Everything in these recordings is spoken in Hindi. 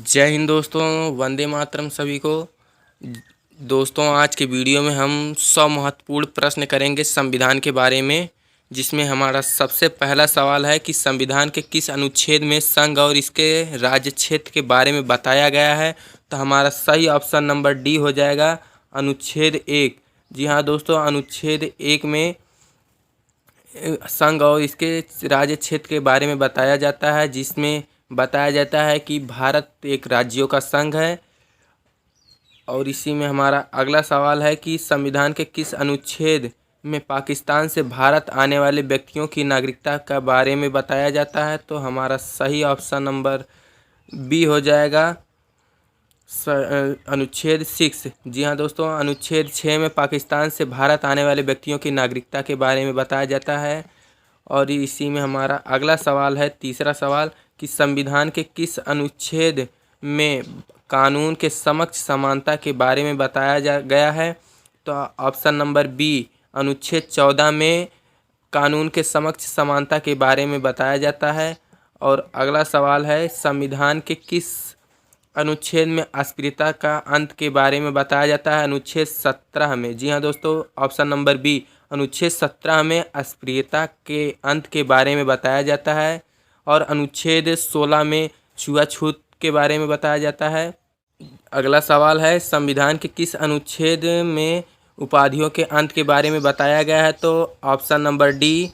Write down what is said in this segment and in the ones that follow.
जय हिंद दोस्तों। वंदे मातरम सभी को। दोस्तों, आज के वीडियो में हम 100 महत्वपूर्ण प्रश्न करेंगे संविधान के बारे में, जिसमें हमारा सबसे पहला सवाल है कि संविधान के किस अनुच्छेद में संघ और इसके राज्य क्षेत्र के बारे में बताया गया है। तो हमारा सही ऑप्शन नंबर डी हो जाएगा, अनुच्छेद 1। जी हाँ दोस्तों, अनुच्छेद 1 में संघ और इसके राज्य क्षेत्र के बारे में बताया जाता है, जिसमें बताया जाता है कि भारत एक राज्यों का संघ है। और इसी में हमारा अगला सवाल है कि संविधान के किस अनुच्छेद में पाकिस्तान से भारत आने वाले व्यक्तियों की नागरिकता के बारे में बताया जाता है। तो हमारा सही ऑप्शन नंबर बी हो जाएगा, अनुच्छेद 6। जी हाँ दोस्तों, अनुच्छेद 6 में पाकिस्तान से भारत आने वाले व्यक्तियों की नागरिकता के बारे में बताया जाता है। और इसी में हमारा अगला सवाल है, तीसरा सवाल, कि संविधान के किस अनुच्छेद में कानून के समक्ष समानता के बारे में बताया गया है। तो ऑप्शन नंबर बी, अनुच्छेद 14 में कानून के समक्ष समानता के बारे में बताया जाता है। और अगला सवाल है, संविधान के किस अनुच्छेद में अस्पृश्यता का अंत के बारे में बताया जाता है। अनुच्छेद 17 में। जी हाँ दोस्तों, ऑप्शन नंबर बी, अनुच्छेद 17 में अस्पृश्यता के अंत के बारे में बताया जाता है। और अनुच्छेद 16 में छुआछूत के बारे में बताया जाता है। अगला सवाल है, संविधान के किस अनुच्छेद में उपाधियों के अंत के बारे में बताया गया है। तो ऑप्शन नंबर डी,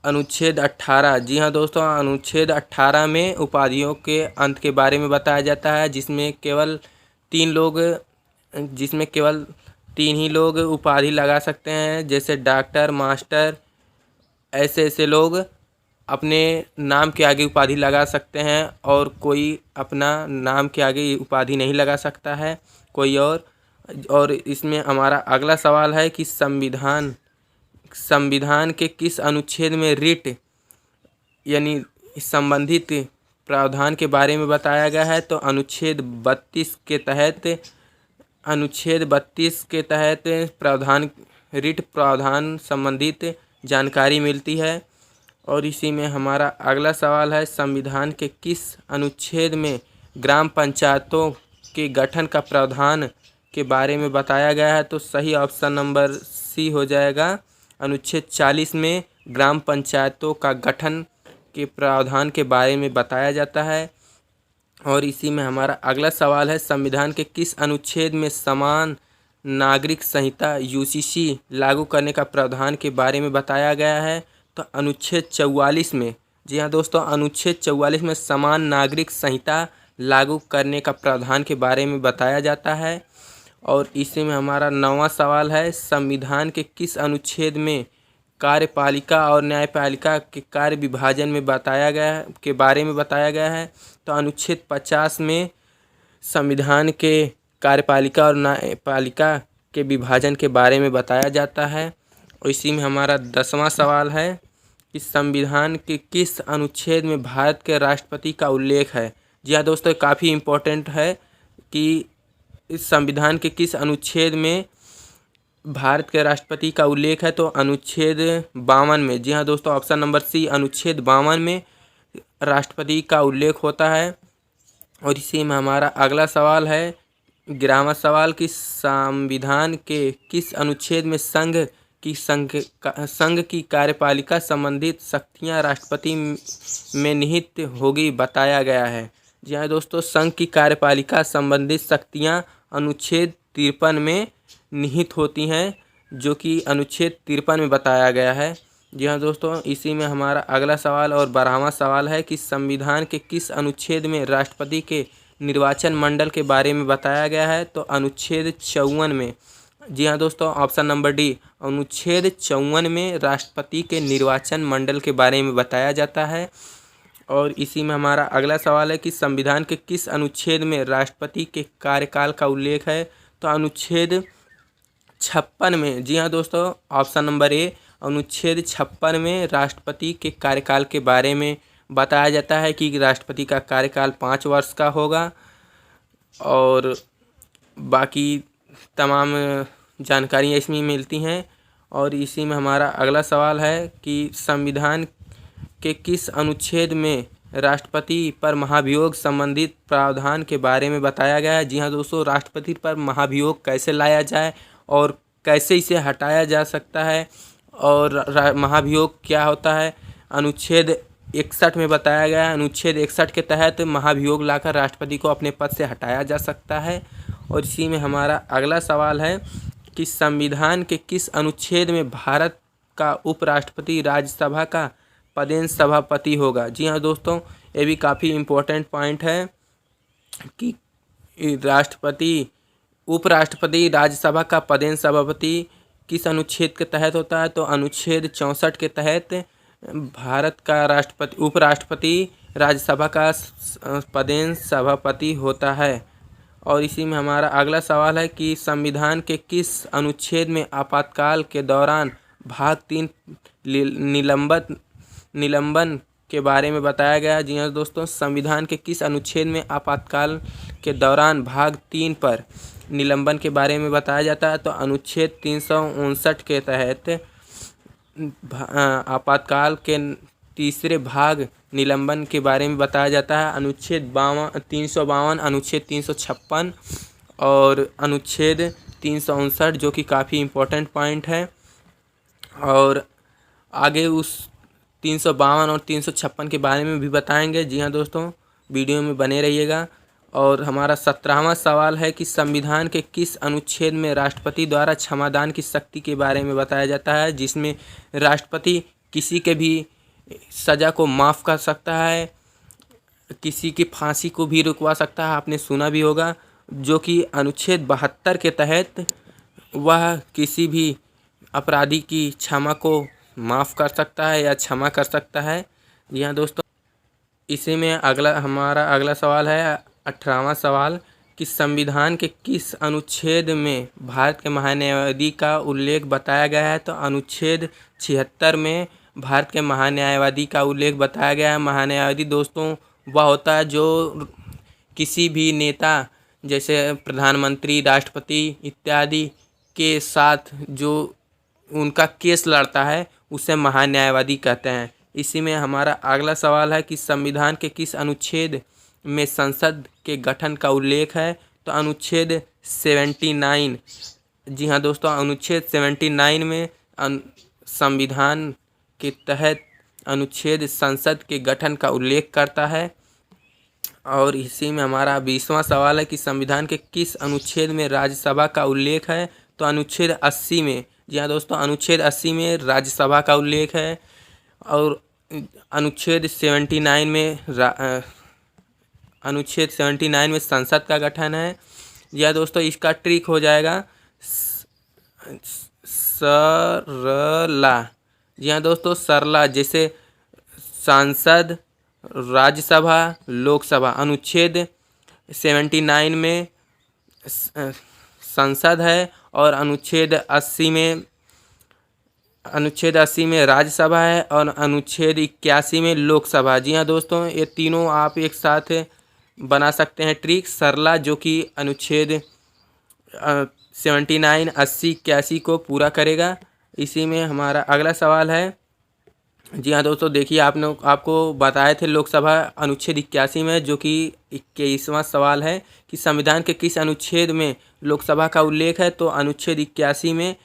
अनुच्छेद 18। जी हाँ दोस्तों, अनुच्छेद 18 में उपाधियों के अंत के बारे में बताया जाता है, जिसमें केवल तीन ही लोग उपाधि लगा सकते हैं, जैसे डॉक्टर, मास्टर। ऐसे लोग अपने नाम के आगे उपाधि लगा सकते हैं, और कोई अपना नाम के आगे उपाधि नहीं लगा सकता है कोई और इसमें हमारा अगला सवाल है कि संविधान के किस अनुच्छेद में रिट यानी संबंधित प्रावधान के बारे में बताया गया है। तो अनुच्छेद 32 के तहत रिट प्रावधान संबंधित जानकारी मिलती है। और इसी में हमारा अगला सवाल है, संविधान के किस अनुच्छेद में ग्राम पंचायतों के गठन का प्रावधान के बारे में बताया गया है। तो सही ऑप्शन नंबर सी हो जाएगा, अनुच्छेद 40 में ग्राम पंचायतों का गठन के प्रावधान के बारे में बताया जाता है। और इसी में हमारा अगला सवाल है, संविधान के किस अनुच्छेद में समान नागरिक संहिता यूसीसी लागू करने का प्रावधान के बारे में बताया गया है। तो अनुच्छेद 44 में। जी हाँ दोस्तों, अनुच्छेद 44 में समान नागरिक संहिता लागू करने का प्रावधान के बारे में बताया जाता है। और इसी में हमारा 9वां सवाल है, संविधान के किस अनुच्छेद में कार्यपालिका और न्यायपालिका के कार्य विभाजन में बारे में बताया गया है। तो अनुच्छेद 50 में संविधान के कार्यपालिका और न्यायपालिका के विभाजन के बारे में बताया जाता है। और इसी में हमारा 10वां सवाल है कि संविधान के किस अनुच्छेद में भारत के राष्ट्रपति का उल्लेख है। जी हाँ दोस्तों, काफ़ी इम्पोर्टेंट है कि इस संविधान के किस अनुच्छेद में भारत के राष्ट्रपति का उल्लेख है। तो अनुच्छेद 52 में। जी हाँ दोस्तों, ऑप्शन नंबर सी, अनुच्छेद 52 में राष्ट्रपति का उल्लेख होता है। और इसी में हमारा अगला सवाल है, 11वां सवाल, कि संविधान के किस अनुच्छेद में संघ की कार्यपालिका संबंधित शक्तियां राष्ट्रपति में निहित होगी बताया गया है। जी हाँ दोस्तों, संघ की कार्यपालिका संबंधित शक्तियां अनुच्छेद 53 में निहित होती हैं, जो कि अनुच्छेद 53 में बताया गया है। जी हाँ दोस्तों, इसी में हमारा अगला सवाल और 12वां सवाल है कि संविधान के किस अनुच्छेद में राष्ट्रपति के निर्वाचन मंडल के बारे में बताया गया है। तो अनुच्छेद 54 में। जी हाँ दोस्तों, ऑप्शन नंबर डी, अनुच्छेद 54 में राष्ट्रपति के निर्वाचन मंडल के बारे में बताया जाता है। और इसी में हमारा अगला सवाल है कि संविधान के किस अनुच्छेद में राष्ट्रपति के कार्यकाल का उल्लेख है। तो अनुच्छेद 56 में। जी हाँ दोस्तों, ऑप्शन नंबर ए, अनुच्छेद 56 में राष्ट्रपति के कार्यकाल के बारे में बताया जाता है कि राष्ट्रपति का कार्यकाल 5 वर्ष का होगा। और बाकी तमाम जानकारियाँ इसमें मिलती हैं। और इसी में हमारा अगला सवाल है कि संविधान के किस अनुच्छेद में राष्ट्रपति पर महाभियोग संबंधित प्रावधान के बारे में बताया गया है। जी हाँ दोस्तों, राष्ट्रपति पर महाभियोग कैसे लाया जाए और कैसे इसे हटाया जा सकता है और महाभियोग क्या होता है, अनुच्छेद 61 में बताया गया है। अनुच्छेद 61 के तहत महाभियोग लाकर राष्ट्रपति को अपने पद से हटाया जा सकता है। और इसी में हमारा अगला सवाल है कि संविधान के किस अनुच्छेद में भारत का उपराष्ट्रपति राज्यसभा का पदेन सभापति होगा। जी हाँ दोस्तों, ये भी काफ़ी इम्पोर्टेंट पॉइंट है कि राष्ट्रपति उपराष्ट्रपति राज्यसभा का पदेन सभापति किस अनुच्छेद के तहत होता है, तो अनुच्छेद 64 के तहत भारत का राष्ट्रपति उपराष्ट्रपति राज्यसभा का पदेन सभापति होता है। और इसी में हमारा अगला सवाल है कि संविधान के किस अनुच्छेद में आपातकाल के दौरान भाग 3 निलंबन के बारे में बताया गया। जी हाँ दोस्तों, संविधान के किस अनुच्छेद में आपातकाल के दौरान भाग 3 पर निलंबन के बारे में बताया जाता है, तो अनुच्छेद 359 के तहत आपातकाल के तीसरे भाग निलंबन के बारे में बताया जाता है। अनुच्छेद 352, अनुच्छेद 356 और अनुच्छेद 359 जो कि काफ़ी इम्पोर्टेंट पॉइंट है। और आगे उस 352 और 356 के बारे में भी बताएंगे। जी हाँ दोस्तों, वीडियो में बने रहिएगा। और हमारा 17वां सवाल है कि संविधान के किस अनुच्छेद में राष्ट्रपति द्वारा क्षमादान की शक्ति के बारे में बताया जाता है, जिसमें राष्ट्रपति किसी के भी सज़ा को माफ़ कर सकता है, किसी की फांसी को भी रुकवा सकता है, आपने सुना भी होगा, जो कि अनुच्छेद 72 के तहत वह किसी भी अपराधी की क्षमा को माफ़ कर सकता है या क्षमा कर सकता है। जी हाँ दोस्तों, इसी में हमारा अगला सवाल है 18वां सवाल कि संविधान के किस अनुच्छेद में भारत के महान्यायवादी का उल्लेख बताया गया है, तो अनुच्छेद 76 में भारत के महान्यायवादी का उल्लेख बताया गया है। महान्यायवादी दोस्तों वह होता है जो किसी भी नेता जैसे प्रधानमंत्री, राष्ट्रपति इत्यादि के साथ जो उनका केस लड़ता है उसे महान्यायवादी कहते हैं। इसी में हमारा अगला सवाल है कि संविधान के किस अनुच्छेद में संसद के गठन का उल्लेख है, तो अनुच्छेद 79। जी हाँ दोस्तों, अनुच्छेद 79 में संविधान के तहत अनुच्छेद संसद के गठन का उल्लेख करता है। और इसी में हमारा 20वां सवाल है कि संविधान के किस अनुच्छेद में राज्यसभा का उल्लेख है, तो अनुच्छेद 80 में। जी हाँ दोस्तों, अनुच्छेद 80 में राज्यसभा का उल्लेख है। और अनुच्छेद 79 में संसद का गठन है। जी हाँ दोस्तों, इसका ट्रिक हो जाएगा सरला। जी हाँ दोस्तों, सरला, जैसे सांसद, राज्यसभा, लोकसभा। अनुच्छेद 79 में संसद है और अनुच्छेद 80 में राज्यसभा है और अनुच्छेद 81 में लोकसभा। जी हाँ दोस्तों, ये तीनों आप एक साथ बना सकते हैं ट्रिक। सरला जो कि अनुच्छेद 79, 80, 81 को पूरा करेगा। इसी में हमारा अगला सवाल है। जी हाँ दोस्तों, देखिए आपको बताए थे लोकसभा अनुच्छेद 81 में, जो कि 21वां सवाल है कि संविधान के किस अनुच्छेद में लोकसभा का उल्लेख है, तो अनुच्छेद 81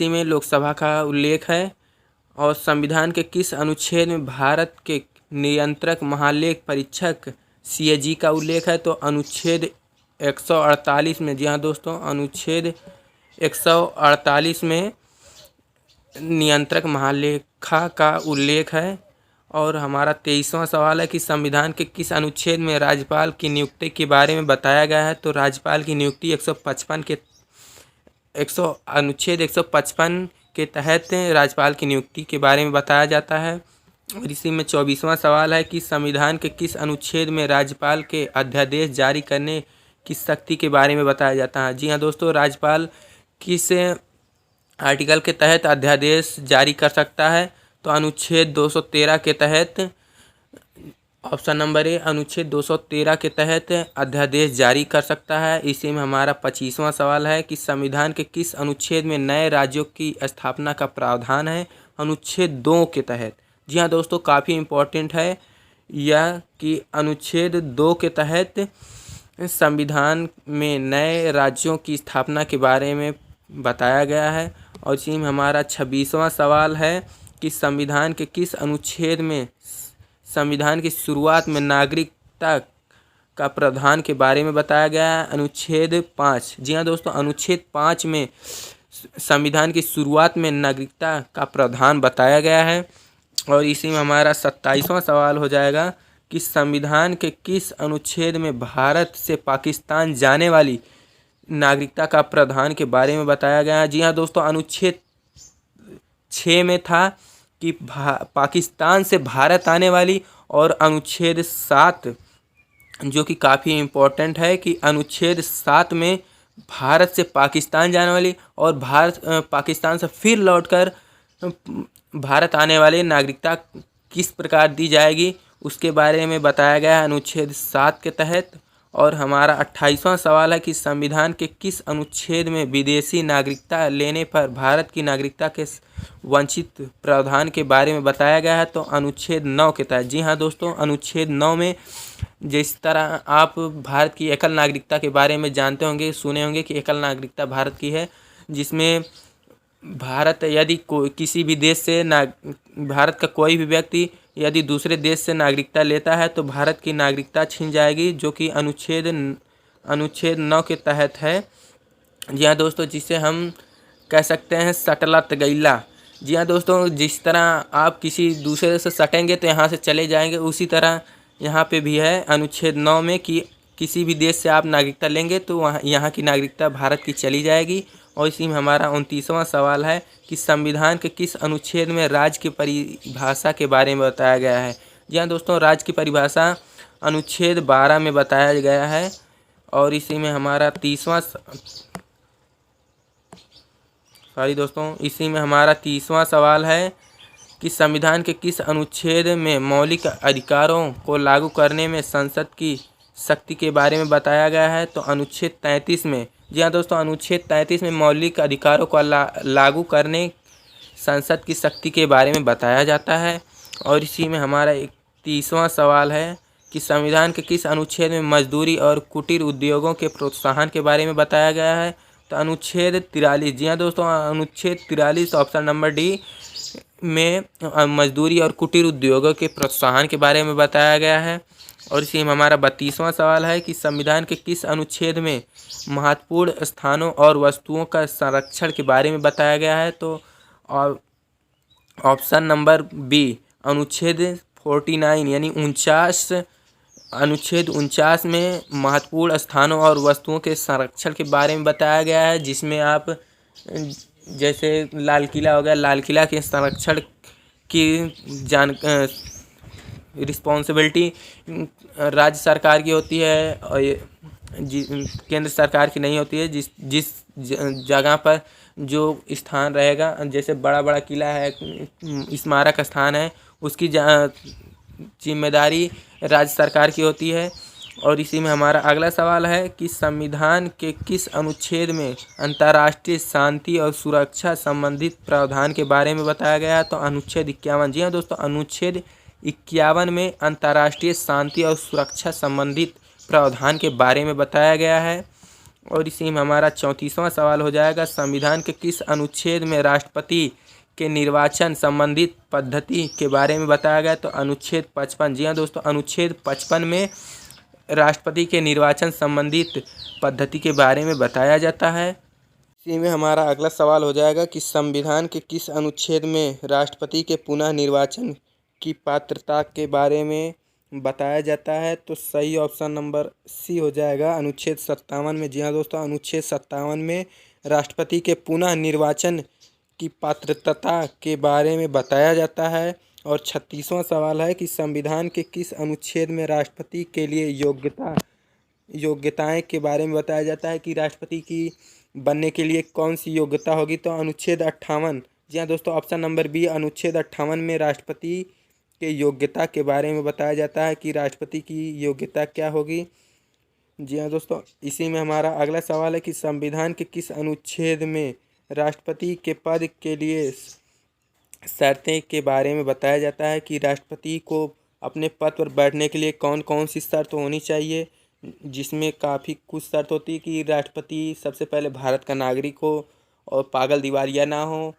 में लोकसभा का उल्लेख है। और संविधान के किस अनुच्छेद में भारत के नियंत्रक महालेख परीक्षक CAG का उल्लेख है, तो अनुच्छेद 148 में। जी हाँ दोस्तों, अनुच्छेद 148 में नियंत्रक महालेखा का उल्लेख है। और हमारा 23वां सवाल है कि संविधान के किस अनुच्छेद में राज्यपाल की नियुक्ति के बारे में बताया गया है, तो राज्यपाल की नियुक्ति अनुच्छेद 155 के तहत राज्यपाल की नियुक्ति के बारे में बताया जाता है। और इसी में 24वां सवाल है कि संविधान के किस अनुच्छेद में राज्यपाल के अध्यादेश जारी करने की शक्ति के बारे में बताया जाता है। जी हाँ दोस्तों, राज्यपाल किस आर्टिकल के तहत अध्यादेश जारी कर सकता है, तो अनुच्छेद 213 के तहत। ऑप्शन नंबर ए, अनुच्छेद 213 के तहत अध्यादेश जारी कर सकता है। इसी में हमारा 25वां सवाल है कि संविधान के किस अनुच्छेद में नए राज्यों की स्थापना का प्रावधान है, अनुच्छेद 2 के तहत। जी हाँ दोस्तों, काफ़ी इम्पोर्टेंट है यह कि अनुच्छेद 2 के तहत संविधान में नए राज्यों की स्थापना के बारे में बताया गया है। और इसी में हमारा 26वां सवाल है कि संविधान के किस अनुच्छेद में संविधान की शुरुआत में नागरिकता का प्रावधान के बारे में बताया गया है। अनुच्छेद 5, जी हाँ दोस्तों, अनुच्छेद 5 में संविधान की शुरुआत में नागरिकता का प्रावधान बताया गया है। और इसी में हमारा 27वां सवाल हो जाएगा कि संविधान के किस अनुच्छेद में भारत से पाकिस्तान जाने वाली नागरिकता का प्रावधान के बारे में बताया गया है। जी हाँ दोस्तों, अनुच्छेद 6 में था कि पाकिस्तान से भारत आने वाली, और अनुच्छेद 7 जो कि काफ़ी इम्पोर्टेंट है कि अनुच्छेद 7 में भारत से पाकिस्तान जाने वाली और भारत पाकिस्तान से फिर लौटकर भारत आने वाले नागरिकता किस प्रकार दी जाएगी उसके बारे में बताया गया है अनुच्छेद 7 के तहत। और हमारा 28वां सवाल है कि संविधान के किस अनुच्छेद में विदेशी नागरिकता लेने पर भारत की नागरिकता के वंचित प्रावधान के बारे में बताया गया है, तो अनुच्छेद 9 के तहत। जी हाँ दोस्तों, अनुच्छेद 9 में जिस तरह आप भारत की एकल नागरिकता के बारे में जानते होंगे, सुने होंगे कि एकल नागरिकता भारत की है, जिसमें भारत यदि किसी भी देश से भारत का कोई भी व्यक्ति यदि दूसरे देश से नागरिकता लेता है तो भारत की नागरिकता छीन जाएगी, जो कि अनुच्छेद 9 के तहत है। जी हाँ दोस्तों, जिसे हम कह सकते हैं सटला तगैला। जी हाँ दोस्तों, जिस तरह आप किसी दूसरे से सटेंगे तो यहाँ से चले जाएंगे, उसी तरह यहाँ पे भी है अनुच्छेद 9 में कि किसी भी देश से आप नागरिकता लेंगे तो वहाँ यहाँ की नागरिकता भारत की चली जाएगी। और इसी में हमारा 29वां सवाल है कि संविधान के किस अनुच्छेद में राज्य की परिभाषा के बारे में बताया गया है। जी हाँ दोस्तों, राज्य की परिभाषा अनुच्छेद 12 में बताया गया है। और इसी में हमारा 30वां सवाल है कि संविधान के किस अनुच्छेद में मौलिक अधिकारों को लागू करने में संसद की शक्ति के बारे में बताया गया है, तो अनुच्छेद 33 में। जी हाँ दोस्तों, अनुच्छेद 33 में मौलिक अधिकारों को लागू करने संसद की शक्ति के बारे में बताया जाता है। और इसी में हमारा 31वां सवाल है कि संविधान के किस अनुच्छेद में मजदूरी और कुटीर उद्योगों के प्रोत्साहन के बारे में बताया गया है, तो अनुच्छेद 43। जी हाँ दोस्तों, अनुच्छेद 43 ऑप्शन नंबर डी में मजदूरी और कुटीर उद्योगों के प्रोत्साहन के बारे में बताया गया है। और इसी में हमारा 32वां सवाल है कि संविधान के किस अनुच्छेद में महत्वपूर्ण स्थानों और वस्तुओं का संरक्षण के बारे में बताया गया है, तो ऑप्शन नंबर बी अनुच्छेद 49 यानी 49, अनुच्छेद 49 में महत्वपूर्ण स्थानों और वस्तुओं के संरक्षण के बारे में बताया गया है, जिसमें आप जैसे लाल किला हो गया, लाल किला के संरक्षण की रिस्पॉन्सिबिलिटी राज्य सरकार की होती है और केंद्र सरकार की नहीं होती है। जिस जगह पर जो स्थान रहेगा, जैसे बड़ा बड़ा किला है, स्मारक स्थान है, उसकी जिम्मेदारी राज्य सरकार की होती है। और इसी में हमारा अगला सवाल है कि संविधान के किस अनुच्छेद में अंतर्राष्ट्रीय शांति और सुरक्षा संबंधित प्रावधान के बारे में बताया गया है, तो अनुच्छेद 51। जी हाँ दोस्तों, अनुच्छेद 51 में अंतर्राष्ट्रीय शांति और सुरक्षा संबंधित प्रावधान के बारे में बताया गया है। और इसी में हमारा 34वां सवाल हो जाएगा, संविधान के किस अनुच्छेद में राष्ट्रपति के निर्वाचन संबंधित पद्धति के बारे में बताया गया, तो अनुच्छेद 55। जी हाँ दोस्तों, अनुच्छेद 55 में राष्ट्रपति के निर्वाचन संबंधित पद्धति के बारे में बताया जाता है। इसी में हमारा अगला सवाल हो जाएगा कि संविधान के किस अनुच्छेद में राष्ट्रपति के पुनः निर्वाचन की पात्रता के बारे में बताया जाता है, तो सही ऑप्शन नंबर सी हो जाएगा अनुच्छेद 57 में। जी हाँ दोस्तों, अनुच्छेद 57 में राष्ट्रपति के पुनः निर्वाचन की पात्रता के बारे में बताया जाता है। और 36वां सवाल है कि संविधान के किस अनुच्छेद में राष्ट्रपति के लिए योग्यताएं के बारे में बताया जाता है कि राष्ट्रपति की बनने के लिए कौन सी योग्यता होगी, तो अनुच्छेद 58। जी हाँ दोस्तों, ऑप्शन नंबर बी अनुच्छेद 58 में राष्ट्रपति के योग्यता के बारे में बताया जाता है कि राष्ट्रपति की योग्यता क्या होगी। जी हाँ दोस्तों, इसी में हमारा अगला सवाल है कि संविधान के किस अनुच्छेद में राष्ट्रपति के पद के लिए शर्तें के बारे में बताया जाता है कि राष्ट्रपति को अपने पद पर बैठने के लिए कौन कौन सी शर्त होनी चाहिए, जिसमें काफ़ी कुछ शर्त होती है कि राष्ट्रपति सबसे पहले भारत का नागरिक हो और पागल दिवालिया ना हो।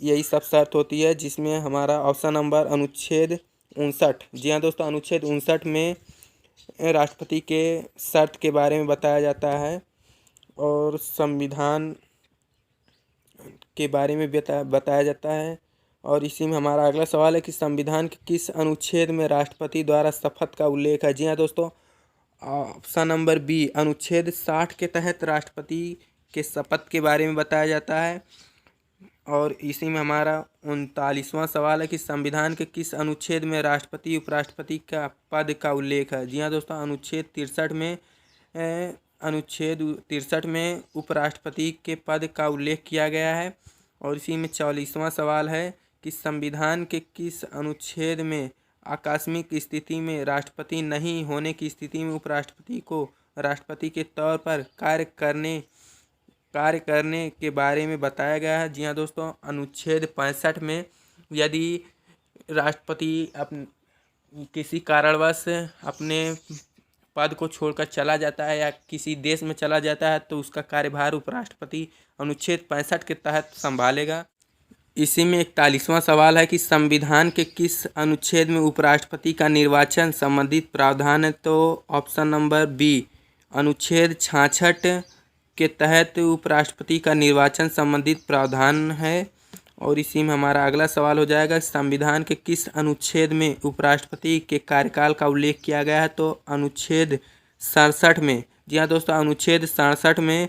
यही सब शर्त होती है, जिसमें हमारा ऑप्शन नंबर अनुच्छेद 59। जी हाँ दोस्तों, अनुच्छेद 59 में राष्ट्रपति के शर्त के बारे में बताया जाता है और संविधान के बारे में बताया जाता है। और इसी में हमारा अगला सवाल है कि संविधान के किस अनुच्छेद में राष्ट्रपति द्वारा शपथ का उल्लेख है। जी हाँ दोस्तों, ऑप्शन नंबर बी, अनुच्छेद 60 के तहत राष्ट्रपति के शपथ के बारे में बताया जाता है। और इसी में हमारा 39वां सवाल है कि संविधान के किस अनुच्छेद में राष्ट्रपति उपराष्ट्रपति का पद का उल्लेख है। जी हाँ दोस्तों, अनुच्छेद 63 में उपराष्ट्रपति के पद का उल्लेख किया गया है। और इसी में 44वां सवाल है कि संविधान के किस अनुच्छेद में आकस्मिक स्थिति में राष्ट्रपति नहीं होने की स्थिति में उपराष्ट्रपति को राष्ट्रपति के तौर पर कार्य करने के बारे में बताया गया है। जी हाँ दोस्तों, अनुच्छेद 65 में यदि राष्ट्रपति किसी कारणवश अपने पद को छोड़कर चला जाता है या किसी देश में चला जाता है तो उसका कार्यभार उपराष्ट्रपति अनुच्छेद 65 के तहत संभालेगा। इसी में 41वां सवाल है कि संविधान के किस अनुच्छेद में उपराष्ट्रपति का निर्वाचन संबंधित प्रावधान है। तो ऑप्शन नंबर बी, अनुच्छेद 66 के तहत उपराष्ट्रपति का निर्वाचन संबंधित प्रावधान है। और इसी में हमारा अगला सवाल हो जाएगा, संविधान के किस अनुच्छेद में उपराष्ट्रपति के कार्यकाल का उल्लेख किया गया है। तो अनुच्छेद 67 में। जी हाँ दोस्तों, अनुच्छेद 67 में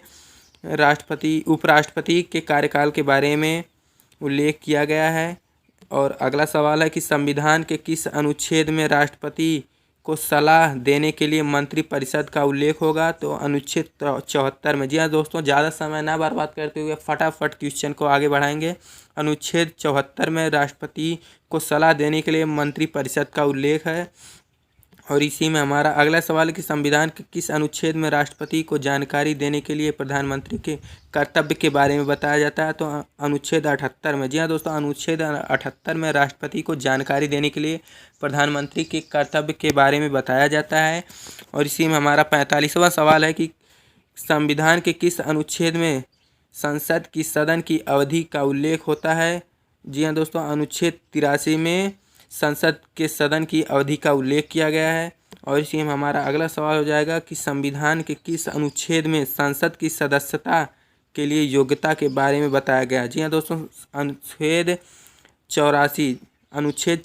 उपराष्ट्रपति के कार्यकाल के बारे में उल्लेख किया गया है। और अगला सवाल है कि संविधान के किस अनुच्छेद में राष्ट्रपति को सलाह देने के लिए मंत्रिपरिषद का उल्लेख होगा। तो अनुच्छेद 74 में। जी हाँ दोस्तों, ज़्यादा समय ना बर्बाद करते हुए फटाफट क्वेश्चन को आगे बढ़ाएंगे। अनुच्छेद 74 में राष्ट्रपति को सलाह देने के लिए मंत्रिपरिषद का उल्लेख है। और इसी में हमारा अगला सवाल है कि संविधान के किस अनुच्छेद में राष्ट्रपति को जानकारी देने के लिए प्रधानमंत्री के कर्तव्य के बारे में बताया जाता है। तो अनुच्छेद 78 में। जी हाँ दोस्तों, अनुच्छेद 78 में राष्ट्रपति को जानकारी देने के लिए प्रधानमंत्री के कर्तव्य के बारे में बताया जाता है। और इसी में हमारा 45वां सवाल है कि संविधान के किस अनुच्छेद में संसद की सदन की अवधि का उल्लेख होता है। जी हाँ दोस्तों, अनुच्छेद 83 में संसद के सदन की अवधि का उल्लेख किया गया है। और इसी में हमारा अगला सवाल हो जाएगा कि संविधान के किस अनुच्छेद में संसद की सदस्यता के लिए योग्यता के बारे में बताया गया है। जी हाँ दोस्तों, अनुच्छेद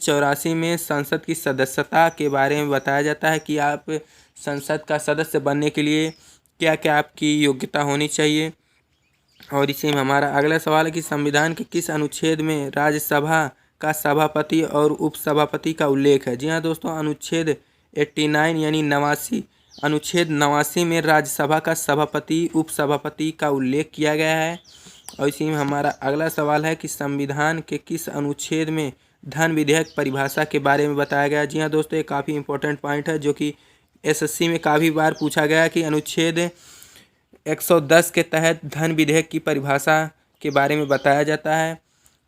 84 में संसद की सदस्यता के बारे में बताया जाता है कि आप संसद का सदस्य बनने के लिए क्या क्या आपकी योग्यता होनी चाहिए। और इसी में हमारा अगला सवाल है कि संविधान के किस अनुच्छेद में राज्यसभा का सभापति और उपसभापति का उल्लेख है। जी हाँ दोस्तों, अनुच्छेद 89 यानी 89, अनुच्छेद 89 में राज्यसभा का सभापति उपसभापति का उल्लेख किया गया है। और इसी में हमारा अगला सवाल है कि संविधान के किस अनुच्छेद में धन विधेयक परिभाषा के बारे में बताया गया है। जी हाँ दोस्तों, ये काफ़ी इंपॉर्टेंट पॉइंट है जो कि एसएससी में काफ़ी बार पूछा गया है कि अनुच्छेद 110 के तहत धन विधेयक की परिभाषा के बारे में बताया जाता है।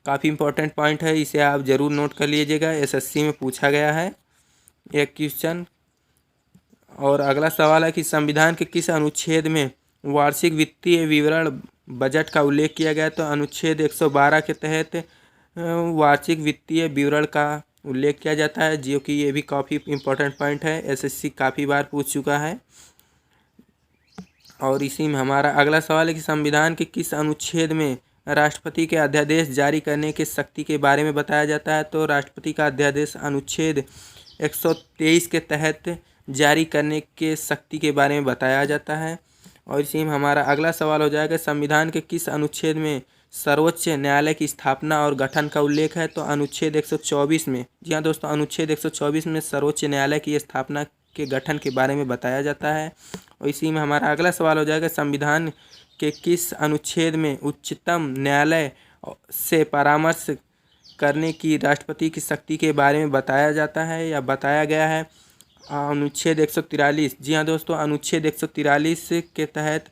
काफ़ी इंपॉर्टेंट पॉइंट है, इसे आप ज़रूर नोट कर लीजिएगा, एसएससी में पूछा गया है एक क्वेश्चन। और अगला सवाल है कि संविधान के किस अनुच्छेद में वार्षिक वित्तीय विवरण बजट का उल्लेख किया गया है। तो अनुच्छेद 112 के तहत वार्षिक वित्तीय विवरण का उल्लेख किया जाता है, जो कि ये भी काफ़ी इंपॉर्टेंट पॉइंट है, एसएससी काफ़ी बार पूछ चुका है। और इसी में हमारा अगला सवाल है कि संविधान के किस अनुच्छेद में राष्ट्रपति के अध्यादेश जारी करने के शक्ति के बारे में बताया जाता है। तो राष्ट्रपति का अध्यादेश अनुच्छेद 123 के तहत जारी करने के शक्ति के बारे में बताया जाता है। और इसी में हमारा अगला सवाल हो जाएगा, संविधान के किस अनुच्छेद में सर्वोच्च न्यायालय की स्थापना और गठन का उल्लेख है। तो अनुच्छेद 124 में। जी हाँ दोस्तों, अनुच्छेद 124 में सर्वोच्च न्यायालय की स्थापना के गठन के बारे में बताया जाता है। और इसी में हमारा अगला सवाल हो जाएगा, संविधान के किस अनुच्छेद में उच्चतम न्यायालय से परामर्श करने की राष्ट्रपति की शक्ति के बारे में बताया जाता है या बताया गया है। अनुच्छेद 143। जी हाँ दोस्तों, अनुच्छेद 143 के तहत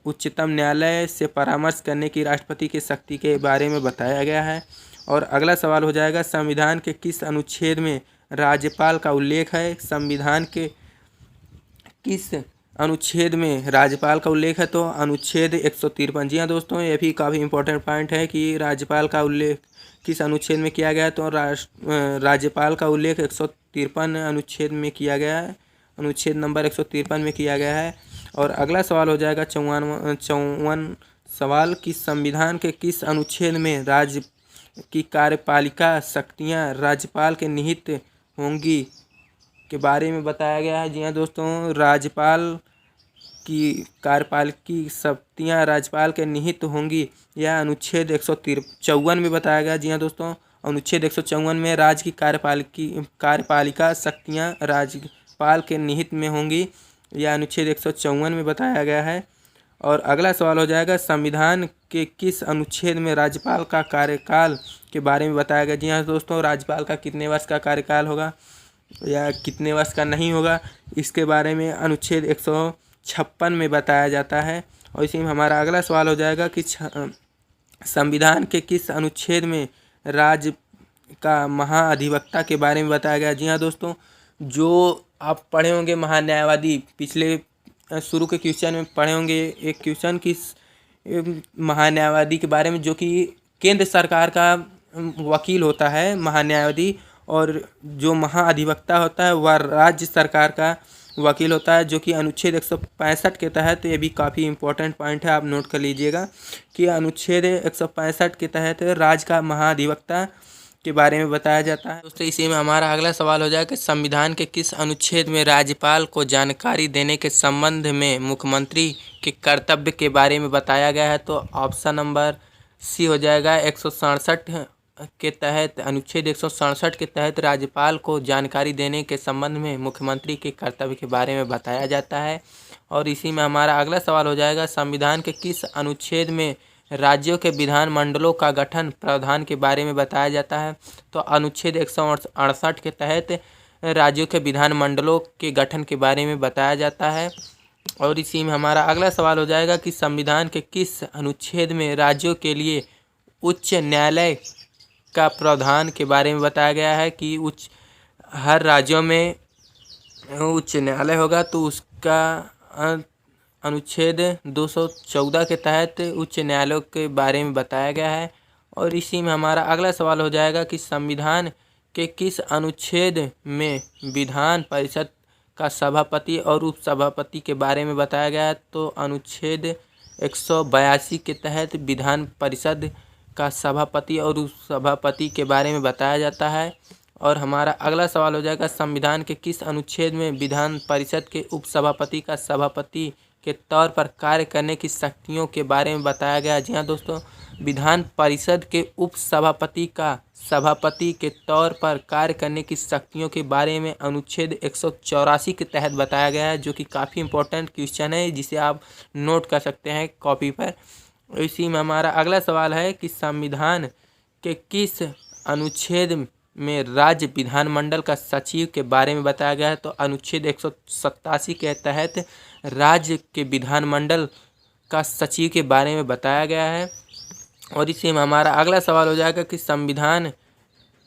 उच्चतम न्यायालय से परामर्श करने की राष्ट्रपति की शक्ति के बारे में बताया गया है। और अगला सवाल हो जाएगा संविधान के किस अनुच्छेद में राज्यपाल का उल्लेख है। संविधान के किस अनुच्छेद में राज्यपाल का उल्लेख है, तो अनुच्छेद 153। जी हाँ दोस्तों, ये भी काफ़ी इंपॉर्टेंट पॉइंट है कि राज्यपाल का उल्लेख किस अनुच्छेद में किया गया है। तो राज्यपाल का उल्लेख 153 अनुच्छेद में किया गया है, अनुच्छेद नंबर 153 में किया गया है। और अगला सवाल हो जाएगा 54 सवाल कि संविधान के किस अनुच्छेद में राज्य की कार्यपालिका शक्तियाँ राज्यपाल के निहित होंगी के बारे में बताया गया है। जी हाँ दोस्तों, राज्यपाल की कार्यपालिकी शक्तियाँ राज्यपाल के निहित होंगी, यह अनुच्छेद 154 में बताया गया। जी हाँ दोस्तों, अनुच्छेद 154 में राज्य की कार्यपालिका शक्तियाँ राज्यपाल के निहित में होंगी, यह अनुच्छेद 154 में बताया गया है। और अगला सवाल हो जाएगा संविधान के किस अनुच्छेद में राज्यपाल का कार्यकाल के बारे में बताया गया। जी हाँ दोस्तों, राज्यपाल का कितने वर्ष का कार्यकाल होगा या कितने वर्ष का नहीं होगा, इसके बारे में अनुच्छेद 156 में बताया जाता है। और इसी में हमारा अगला सवाल हो जाएगा कि संविधान के किस अनुच्छेद में राज्य का महाधिवक्ता के बारे में बताया गया। जी हाँ दोस्तों, जो आप पढ़े होंगे महान्यायवादी, पिछले शुरू के क्वेश्चन में पढ़े होंगे एक क्वेश्चन कि महान्यायवादी के बारे में, जो कि केंद्र सरकार का वकील होता है महान्यायवादी, और जो महाअधिवक्ता होता है वह राज्य सरकार का वकील होता है, जो कि अनुच्छेद 165 के तहत, ये भी काफ़ी इंपॉर्टेंट पॉइंट है, आप नोट कर लीजिएगा कि अनुच्छेद 165 के तहत राज्य का महाधिवक्ता के बारे में बताया जाता है। दोस्तों, इसी में हमारा अगला सवाल हो जाएगा कि संविधान के किस अनुच्छेद में राज्यपाल को जानकारी देने के संबंध में मुख्यमंत्री के कर्तव्य के बारे में बताया गया है। तो ऑप्शन नंबर सी हो जाएगा 167 के तहत, अनुच्छेद 167 के तहत राज्यपाल को जानकारी देने के संबंध में मुख्यमंत्री के कर्तव्य के बारे में बताया जाता है। और इसी में हमारा अगला सवाल हो जाएगा संविधान के किस अनुच्छेद में राज्यों के विधानमंडलों का गठन प्रावधान के बारे में बताया जाता है। तो अनुच्छेद 168 के तहत राज्यों के विधानमंडलों के गठन के बारे में बताया जाता है। और इसी में हमारा अगला सवाल हो जाएगा कि संविधान के किस अनुच्छेद में राज्यों के लिए उच्च न्यायालय का प्रावधान के बारे में बताया गया है कि हर राज्यों में उच्च न्यायालय होगा, तो उसका अनुच्छेद 214 के तहत उच्च न्यायालयों के बारे में बताया गया है। और इसी में हमारा अगला सवाल हो जाएगा कि संविधान के किस अनुच्छेद में विधान परिषद का सभापति और उपसभापति के बारे में बताया गया है। तो अनुच्छेद 182 के तहत विधान परिषद का सभापति और उपसभापति के बारे में बताया जाता है। और हमारा अगला सवाल हो जाएगा संविधान के किस अनुच्छेद में विधान परिषद के उपसभापति का सभापति के तौर पर कार्य करने की शक्तियों के बारे में बताया गया। जी हाँ दोस्तों, विधान परिषद के उपसभापति का सभापति के तौर पर कार्य करने की शक्तियों के बारे में अनुच्छेद 184 के तहत बताया गया है, जो कि काफ़ी इंपॉर्टेंट क्वेश्चन है, जिसे आप नोट कर सकते हैं कॉपी पर। इसी में हमारा अगला सवाल है कि संविधान के किस अनुच्छेद में राज्य विधानमंडल का सचिव के बारे में बताया गया है। तो अनुच्छेद 187 के तहत राज्य के विधानमंडल का सचिव के बारे में बताया गया है। और इसी में हमारा अगला सवाल हो जाएगा कि संविधान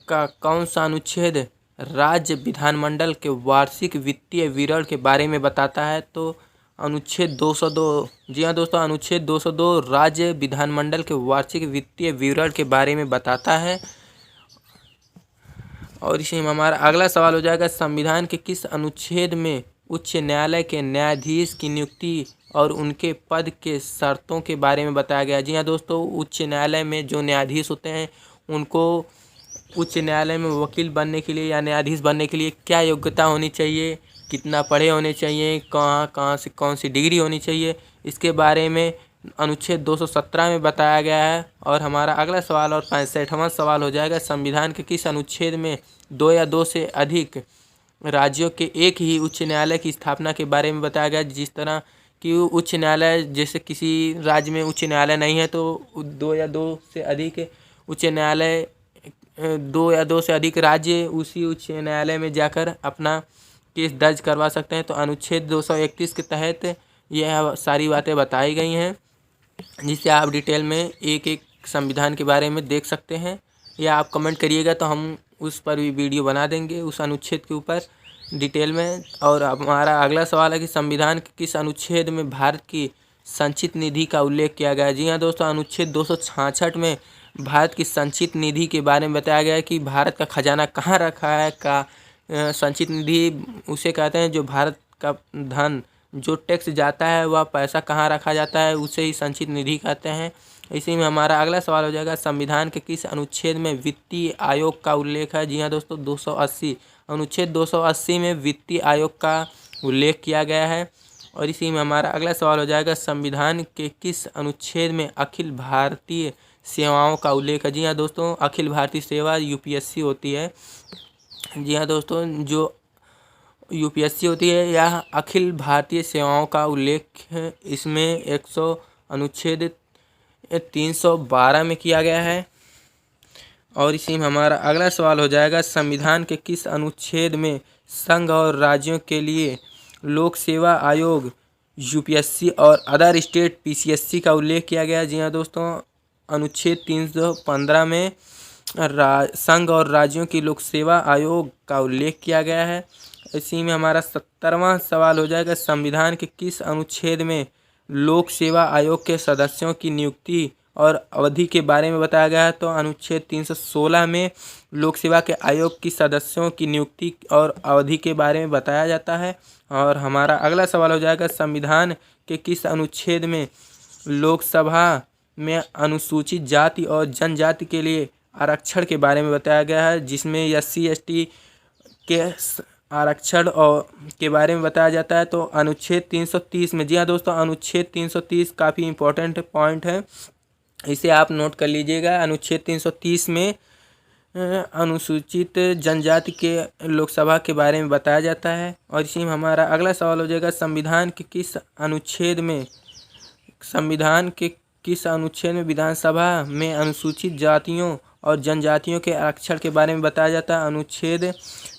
का कौन सा अनुच्छेद राज्य विधानमंडल के वार्षिक वित्तीय विवरण के बारे में बताता है। तो अनुच्छेद 202। जी हाँ दोस्तों, अनुच्छेद 202 राज्य विधानमंडल के वार्षिक वित्तीय विवरण के बारे में बताता है। और इसी में हमारा अगला सवाल हो जाएगा संविधान के किस अनुच्छेद में उच्च न्यायालय के न्यायाधीश की नियुक्ति और उनके पद के शर्तों के बारे में बताया गया। जी हाँ दोस्तों, उच्च न्यायालय में जो न्यायाधीश होते हैं उनको उच्च न्यायालय में वकील बनने के लिए या न्यायाधीश बनने के लिए क्या योग्यता होनी चाहिए, कितना पढ़े होने चाहिए, कहाँ से कौन सी डिग्री होनी चाहिए, इसके बारे में अनुच्छेद 217 में बताया गया है। और हमारा अगला सवाल और 65वां सवाल हो जाएगा संविधान के किस अनुच्छेद में 2 या 2 से अधिक राज्यों के एक ही उच्च न्यायालय की स्थापना के बारे में बताया गया। जिस तरह कि उच्च न्यायालय, जैसे किसी राज्य में उच्च न्यायालय नहीं है तो 2 या 2 से अधिक उच्च न्यायालय, 2 या 2 से अधिक राज्य उसी उच्च न्यायालय में जाकर अपना केस दर्ज करवा सकते हैं। तो अनुच्छेद 231 के तहत यह सारी बातें बताई गई हैं, जिससे आप डिटेल में एक एक संविधान के बारे में देख सकते हैं। या आप कमेंट करिएगा तो हम उस पर भी वीडियो बना देंगे उस अनुच्छेद के ऊपर डिटेल में। और हमारा अगला सवाल है कि संविधान के किस अनुच्छेद में भारत की संचित निधि का उल्लेख किया गया है। जी हाँ दोस्तों, अनुच्छेद 266 में भारत की संचित निधि के बारे में बताया गया है कि भारत का खजाना कहाँ रखा है। संचित निधि उसे कहते हैं जो भारत का धन जो टैक्स जाता है वह पैसा कहाँ रखा जाता है, उसे ही संचित निधि कहते हैं। इसी में हमारा अगला सवाल हो जाएगा, संविधान के किस अनुच्छेद में वित्तीय आयोग का उल्लेख है। जी हाँ दोस्तों, 280 अनुच्छेद 280 में वित्तीय आयोग का उल्लेख किया गया है। और इसी में हमारा अगला सवाल हो जाएगा, संविधान के किस अनुच्छेद में अखिल भारतीय सेवाओं का उल्लेख है। जी हाँ दोस्तों, अखिल भारतीय सेवा यूपीएससी होती है। जी हाँ दोस्तों, जो यूपीएससी होती है यह अखिल भारतीय सेवाओं का उल्लेख इसमें अनुच्छेद 312 में किया गया है। और इसी में हमारा अगला सवाल हो जाएगा, संविधान के किस अनुच्छेद में संघ और राज्यों के लिए लोक सेवा आयोग यूपीएससी और अदर स्टेट पीसीएससी का उल्लेख किया गया है। जी हाँ दोस्तों, अनुच्छेद 315 में संघ और राज्यों की लोक सेवा आयोग का उल्लेख किया गया है। इसी में हमारा 70वां सवाल हो जाएगा, संविधान के किस अनुच्छेद में लोक सेवा आयोग के सदस्यों की नियुक्ति और अवधि के बारे में बताया गया है। तो अनुच्छेद 316 में लोक सेवा के आयोग की सदस्यों की नियुक्ति और अवधि के बारे में बताया जाता है। और हमारा अगला सवाल हो जाएगा, संविधान के किस अनुच्छेद में लोकसभा में अनुसूचित जाति और जनजाति के लिए आरक्षण के बारे में बताया गया है, जिसमें SC ST के आरक्षण और के बारे में बताया जाता है। तो अनुच्छेद 330 में, जी हाँ दोस्तों, अनुच्छेद 330 काफ़ी इम्पोर्टेंट पॉइंट है, इसे आप नोट कर लीजिएगा। अनुच्छेद 330 में अनुसूचित जनजाति के लोकसभा के बारे में बताया जाता है। और इसी में हमारा अगला सवाल हो जाएगा, संविधान के किस अनुच्छेद में विधानसभा में अनुसूचित जातियों और जनजातियों के आरक्षण के बारे में बताया जाता है। अनुच्छेद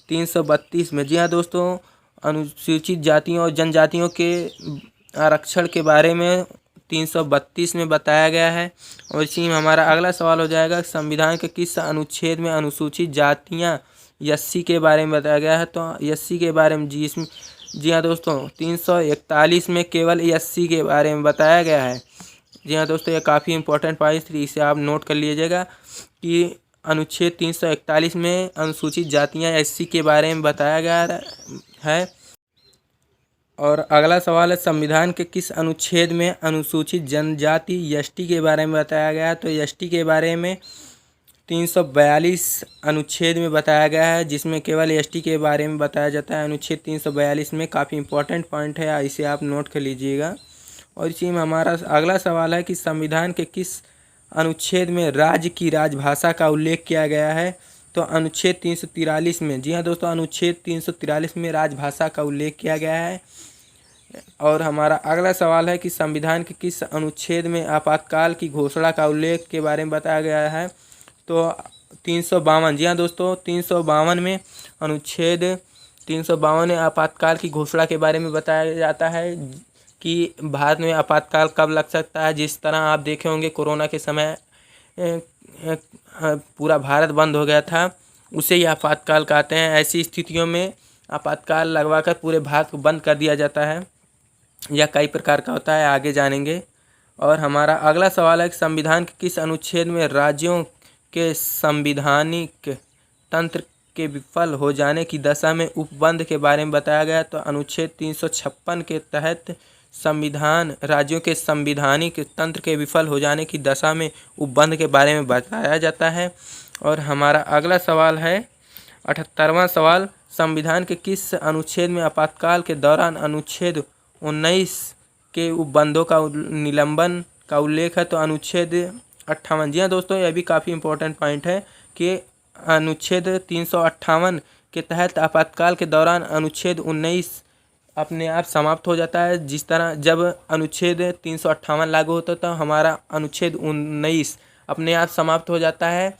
332 में, जी हाँ दोस्तों, अनुसूचित जातियों और जनजातियों के आरक्षण के बारे में 332 में बताया गया है। और इसी में हमारा अगला सवाल हो जाएगा, संविधान के किस अनुच्छेद में अनुसूचित जातियां SC के बारे में बताया गया है। तो SC के बारे में जी हाँ दोस्तों, 341 में केवल SC के बारे में बताया गया है। जी हाँ दोस्तों, यह काफ़ी इंपॉर्टेंट पॉइंट, इसे आप नोट कर लीजिएगा कि अनुच्छेद 341 में अनुसूचित जातियां SC के बारे में बताया गया है। और अगला सवाल है, संविधान के किस अनुच्छेद में अनुसूचित जनजाति ST के बारे में बताया गया है। तो ST के बारे में 342 अनुच्छेद में बताया गया है, जिसमें केवल ST के बारे में बताया जाता है। अनुच्छेद 342 में काफ़ी इंपॉर्टेंट पॉइंट है, इसे आप नोट कर लीजिएगा। और इसी में हमारा अगला सवाल है कि संविधान के किस अनुच्छेद में राज्य की राजभाषा का उल्लेख किया गया है। तो अनुच्छेद 343 में, जी हाँ दोस्तों, अनुच्छेद 343 में राजभाषा का उल्लेख किया गया है। और हमारा अगला सवाल है कि संविधान के किस अनुच्छेद में आपातकाल की घोषणा का उल्लेख के बारे में बताया गया है। तो 352, जी हाँ दोस्तों, 352 में अनुच्छेद 352 में आपातकाल की घोषणा के बारे में बताया जाता है कि भारत में आपातकाल कब लग सकता है। जिस तरह आप देखे होंगे कोरोना के समय पूरा भारत बंद हो गया था, उसे ही आपातकाल कहते हैं। ऐसी स्थितियों में आपातकाल लगवाकर पूरे भारत को बंद कर दिया जाता है। यह कई प्रकार का होता है, आगे जानेंगे। और हमारा अगला सवाल है कि संविधान के किस अनुच्छेद में राज्यों के संवैधानिक तंत्र के विफल हो जाने की दशा में उपबंध के बारे में बताया गया। तो अनुच्छेद 356 के तहत संविधान राज्यों के संवैधानिक तंत्र के विफल हो जाने की दशा में उपबंध के बारे में बताया जाता है। और हमारा अगला सवाल है 78वां सवाल, संविधान के किस अनुच्छेद में आपातकाल के दौरान अनुच्छेद 19 के उपबंधों का निलंबन का उल्लेख है। तो अनुच्छेद 58, जी हाँ दोस्तों, यह भी काफ़ी इंपॉर्टेंट पॉइंट है कि अनुच्छेद 358 के तहत आपातकाल के दौरान अनुच्छेद 19 अपने आप समाप्त हो जाता है। जिस तरह जब अनुच्छेद 358 लागू होता है तो हमारा अनुच्छेद 19 अपने आप समाप्त हो जाता है,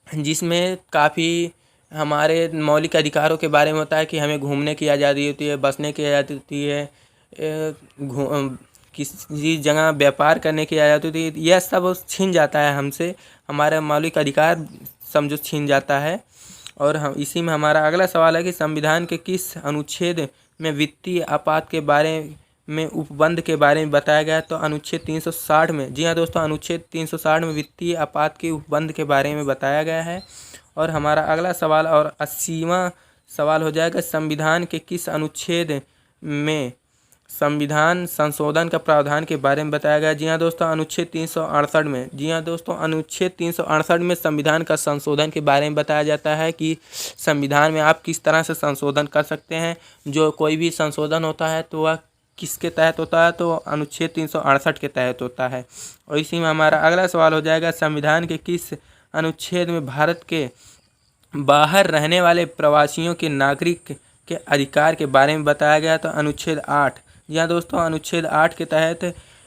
जिसमें काफ़ी हमारे मौलिक अधिकारों के बारे में होता है कि हमें घूमने की आज़ादी होती है, बसने की आज़ादी होती है, किसी जगह व्यापार करने की आज़ादी होती है, यह सब छीन जाता है हमसे, हमारा मौलिक अधिकार समझो छीन जाता है। और हम इसी में हमारा अगला सवाल है कि संविधान के किस अनुच्छेद में वित्तीय आपात के बारे में उपबंध के बारे में बताया गया है? तो अनुच्छेद 360 में। जी हाँ दोस्तों, अनुच्छेद 360 में वित्तीय आपात के उपबंध के बारे में बताया गया है। और हमारा अगला सवाल और 80वां सवाल हो जाएगा, संविधान के किस अनुच्छेद में संविधान संशोधन का प्रावधान के बारे में बताया गया? जी हाँ दोस्तों, अनुच्छेद 368 में। जी हाँ दोस्तों, अनुच्छेद 368 में संविधान का संशोधन के बारे में बताया जाता है कि संविधान में आप किस तरह से संशोधन कर सकते हैं। जो कोई भी संशोधन होता है तो वह किसके तहत होता है? तो अनुच्छेद 368 के तहत होता है। और इसी में हमारा अगला सवाल हो जाएगा, संविधान के किस अनुच्छेद में भारत के बाहर रहने वाले प्रवासियों के नागरिक के अधिकार के बारे में बताया गया? तो अनुच्छेद 8। जी हाँ दोस्तों, अनुच्छेद 8 के तहत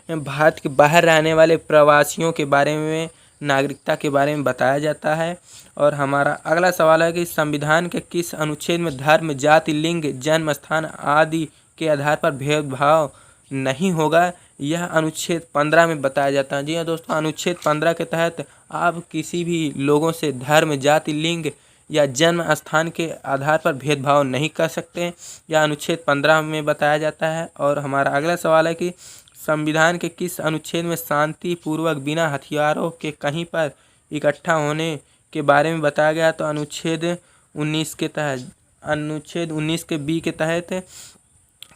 भारत के बाहर रहने वाले प्रवासियों के बारे में, नागरिकता के बारे में बताया जाता है। और हमारा अगला सवाल है कि संविधान के किस अनुच्छेद में धर्म, जाति, लिंग, जन्म स्थान आदि के आधार पर भेदभाव नहीं होगा? यह अनुच्छेद 15 में बताया जाता है। जी हाँ दोस्तों, अनुच्छेद 15 के तहत आप किसी भी लोगों से धर्म, जाति, लिंग या जन्म स्थान के आधार पर भेदभाव नहीं कर सकते। यह अनुच्छेद 15 में बताया जाता है। और हमारा अगला सवाल है कि संविधान के किस अनुच्छेद में शांतिपूर्वक बिना हथियारों के कहीं पर इकट्ठा होने के बारे में बताया गया? तो अनुच्छेद 19 के तहत। अनुच्छेद 19 के बी के तहत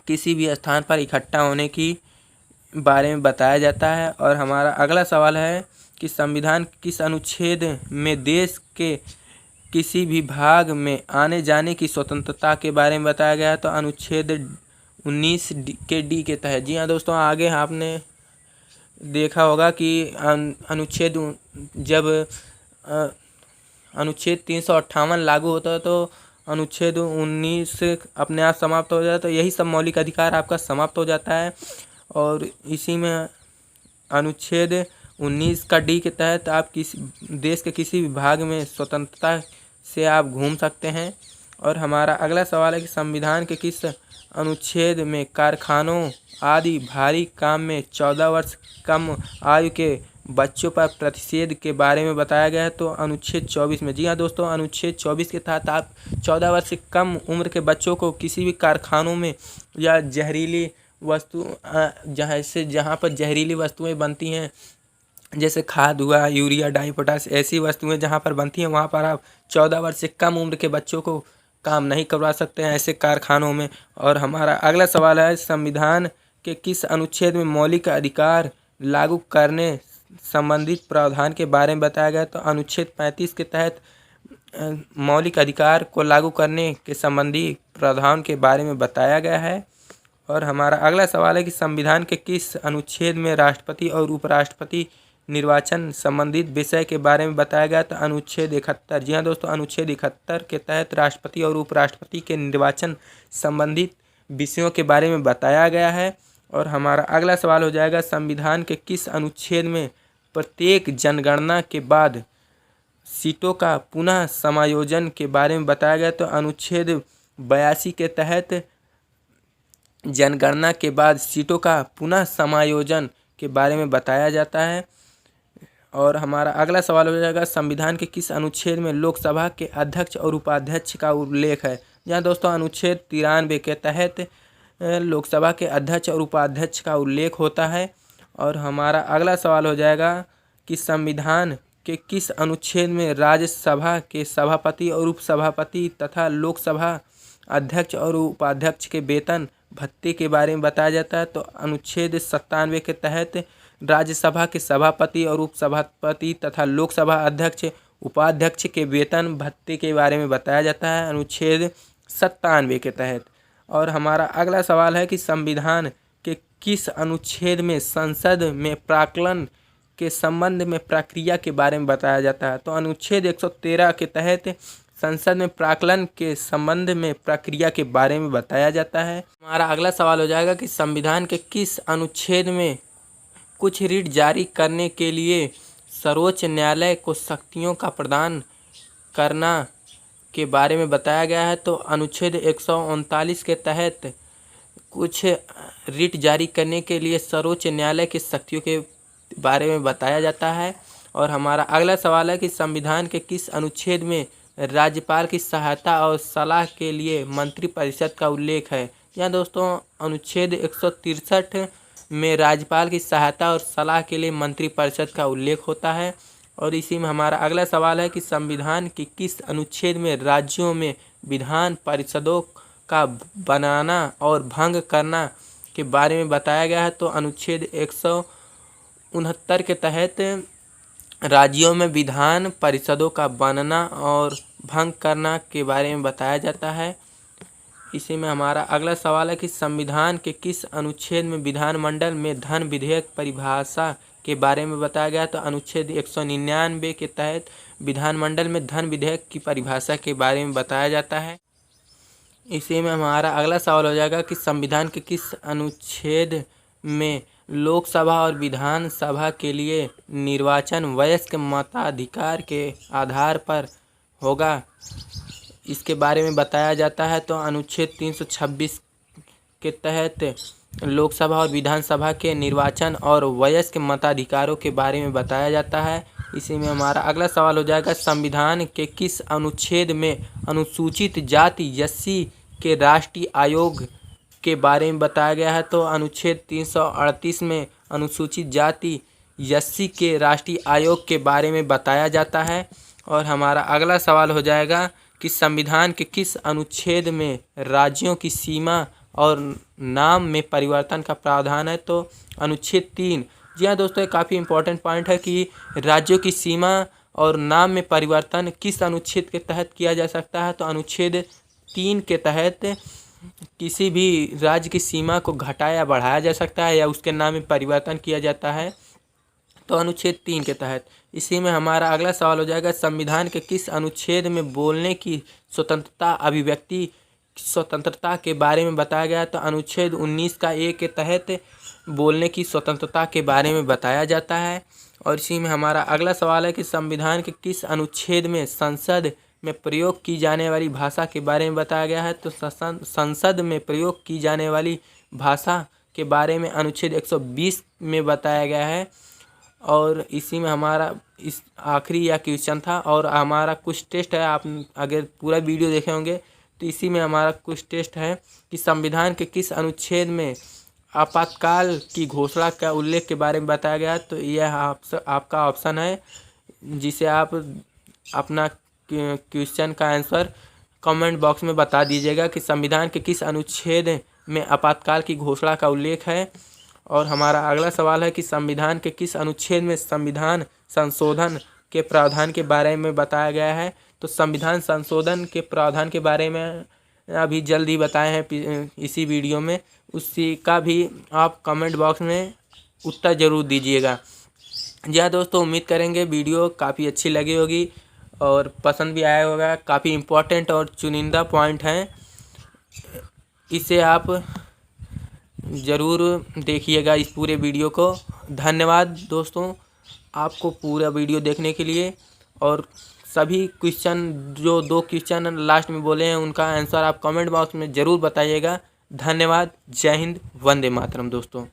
किसी भी स्थान पर इकट्ठा होने की बारे में बताया जाता है। और हमारा अगला सवाल है कि संविधान किस अनुच्छेद में देश के किसी भी भाग में आने जाने की स्वतंत्रता के बारे में बताया गया है? तो अनुच्छेद 19 के डी के तहत। जी हाँ दोस्तों, आगे आपने देखा होगा कि अनुच्छेद जब अनुच्छेद 358 लागू होता है तो अनुच्छेद 19 अपने आप समाप्त हो जाता है। तो यही सब मौलिक अधिकार आपका समाप्त हो जाता है। और इसी में अनुच्छेद 19 का डी के तहत आप किसी देश के किसी भी भाग में स्वतंत्रता से आप घूम सकते हैं। और हमारा अगला सवाल है कि संविधान के किस अनुच्छेद में कारखानों आदि भारी काम में 14 वर्ष कम आयु के बच्चों पर प्रतिषेध के बारे में बताया गया है? तो अनुच्छेद 24 में। जी हाँ दोस्तों, अनुच्छेद 24 के तहत आप 14 वर्ष से कम उम्र के बच्चों को किसी भी कारखानों में या जहरीली वस्तु जहाँ पर जहरीली वस्तुएं बनती हैं, जैसे खाद हुआ, यूरिया, डाई, पोटाश, ऐसी वस्तुएं जहाँ पर बनती हैं वहाँ पर आप 14 वर्ष से कम उम्र के बच्चों को काम नहीं करवा सकते हैं ऐसे कारखानों में। और हमारा अगला सवाल है, संविधान के किस अनुच्छेद में मौलिक अधिकार लागू करने संबंधित प्रावधान के बारे में बताया गया? तो अनुच्छेद 35 के तहत मौलिक अधिकार को लागू करने के संबंधी प्रावधान के बारे में बताया गया है। और हमारा अगला सवाल है कि संविधान के किस अनुच्छेद में राष्ट्रपति और उपराष्ट्रपति निर्वाचन संबंधित विषय के बारे में बताया गया? तो अनुच्छेद 71। जी हाँ दोस्तों, अनुच्छेद 71 के तहत राष्ट्रपति और उपराष्ट्रपति के निर्वाचन संबंधित विषयों के बारे में बताया गया है। और हमारा अगला सवाल हो जाएगा, संविधान के किस अनुच्छेद में प्रत्येक जनगणना के बाद सीटों का पुनः समायोजन के बारे में बताया गया? तो अनुच्छेद 82 के तहत जनगणना के बाद सीटों का पुनः समायोजन के बारे में बताया जाता है। और हमारा अगला सवाल हो जाएगा, संविधान के किस अनुच्छेद में लोकसभा के अध्यक्ष और उपाध्यक्ष का उल्लेख है? जहाँ दोस्तों अनुच्छेद 93 के तहत लोकसभा के अध्यक्ष और उपाध्यक्ष का उल्लेख होता है। और हमारा अगला सवाल हो जाएगा कि संविधान के किस अनुच्छेद में राज्यसभा के सभापति और उपसभापति तथा लोकसभा अध्यक्ष और उपाध्यक्ष के वेतन भत्ते के बारे में बताया जाता है? तो अनुच्छेद 97 के तहत राज्यसभा के सभापति और उपसभापति तथा लोकसभा अध्यक्ष उपाध्यक्ष के वेतन भत्ते के बारे में बताया जाता है, अनुच्छेद 97 के तहत। और हमारा अगला सवाल है कि संविधान के किस अनुच्छेद में संसद में प्राक्कलन के संबंध में प्रक्रिया के बारे में बताया जाता है? तो अनुच्छेद 113 के तहत संसद में प्राक्कलन के संबंध में प्रक्रिया के बारे में बताया जाता है। हमारा अगला सवाल हो जाएगा कि संविधान के किस अनुच्छेद में कुछ रिट जारी करने के लिए सर्वोच्च न्यायालय को शक्तियों का प्रदान करना के बारे में बताया गया है? तो अनुच्छेद 139 के तहत कुछ रिट जारी करने के लिए सर्वोच्च न्यायालय की शक्तियों के बारे में बताया जाता है। और हमारा अगला सवाल है कि संविधान के किस अनुच्छेद में राज्यपाल की सहायता और सलाह के लिए मंत्रिपरिषद का उल्लेख है। यहाँ दोस्तों अनुच्छेद 163 में राज्यपाल की सहायता और सलाह के लिए मंत्रिपरिषद का उल्लेख होता है। और इसी में हमारा अगला सवाल है कि संविधान के किस अनुच्छेद में राज्यों में विधान परिषदों का बनाना और भंग करना के बारे में बताया गया है। तो अनुच्छेद 169 के तहत राज्यों में विधान परिषदों का बनना और भंग करना के बारे में बताया जाता है। इसी में हमारा अगला सवाल है कि संविधान के किस अनुच्छेद में विधानमंडल में धन विधेयक परिभाषा के बारे में बताया गया। तो अनुच्छेद 199 के तहत विधानमंडल में धन विधेयक की परिभाषा के बारे में बताया जाता है। इसी में हमारा अगला सवाल हो जाएगा कि संविधान के किस अनुच्छेद में लोकसभा और विधानसभा के लिए निर्वाचन वयस्क मताधिकार के आधार पर होगा, इसके बारे में बताया जाता है। तो अनुच्छेद 326 के तहत लोकसभा और विधानसभा के निर्वाचन और वयस्क मताधिकारों के बारे में बताया जाता है। इसी में हमारा अगला सवाल हो जाएगा संविधान के किस अनुच्छेद में अनुसूचित जाति एससी के राष्ट्रीय आयोग के बारे में बताया गया है। तो अनुच्छेद 338 में अनुसूचित जाति एससी के राष्ट्रीय आयोग के बारे में बताया जाता है। और हमारा अगला सवाल हो जाएगा कि संविधान के किस अनुच्छेद में राज्यों की सीमा और नाम में परिवर्तन का प्रावधान है। तो अनुच्छेद 3। जी हाँ दोस्तों, काफ़ी इंपॉर्टेंट पॉइंट है कि राज्यों की सीमा और नाम में परिवर्तन किस अनुच्छेद के तहत किया जा सकता है। तो अनुच्छेद 3 के तहत किसी भी राज्य की सीमा को घटाया या बढ़ाया जा सकता है या उसके नाम में परिवर्तन किया जाता है। तो अनुच्छेद 3 के तहत। इसी में हमारा अगला सवाल हो जाएगा संविधान के किस अनुच्छेद में बोलने की स्वतंत्रता अभिव्यक्ति स्वतंत्रता के बारे में बताया गया। तो अनुच्छेद 19 का 1 के तहत बोलने की स्वतंत्रता के बारे में बताया जाता है। और इसी में हमारा अगला सवाल है कि संविधान के किस अनुच्छेद में संसद में प्रयोग की जाने वाली भाषा के बारे में बताया गया है। तो संसद में प्रयोग की जाने वाली भाषा के बारे में अनुच्छेद 120 में बताया गया है। और इसी में हमारा इस आखिरी या क्वेश्चन था और हमारा कुछ टेस्ट है। आप अगर पूरा वीडियो देखे होंगे तो इसी में हमारा कुछ टेस्ट है कि संविधान के किस अनुच्छेद में आपातकाल की घोषणा का उल्लेख के बारे में बताया गया। तो यह आपका ऑप्शन है, जिसे आप अपना क्वेश्चन का आंसर कमेंट बॉक्स में बता दीजिएगा कि संविधान के किस अनुच्छेद में आपातकाल की घोषणा का उल्लेख है। और हमारा अगला सवाल है कि संविधान के किस अनुच्छेद में संविधान संशोधन के प्रावधान के बारे में बताया गया है। तो संविधान संशोधन के प्रावधान के बारे में अभी जल्द ही बताए हैं इसी वीडियो में, उसी का भी आप कमेंट बॉक्स में उत्तर ज़रूर दीजिएगा। जी हाँ दोस्तों, उम्मीद करेंगे वीडियो काफ़ी अच्छी लगी होगी और पसंद भी आया होगा। काफ़ी इम्पोर्टेंट और चुनिंदा पॉइंट हैं, इसे आप ज़रूर देखिएगा इस पूरे वीडियो को। धन्यवाद दोस्तों आपको पूरा वीडियो देखने के लिए। और सभी क्वेश्चन जो 2 क्वेश्चन लास्ट में बोले हैं उनका आंसर आप कमेंट बॉक्स में ज़रूर बताइएगा। धन्यवाद। जय हिंद, वंदे मातरम दोस्तों।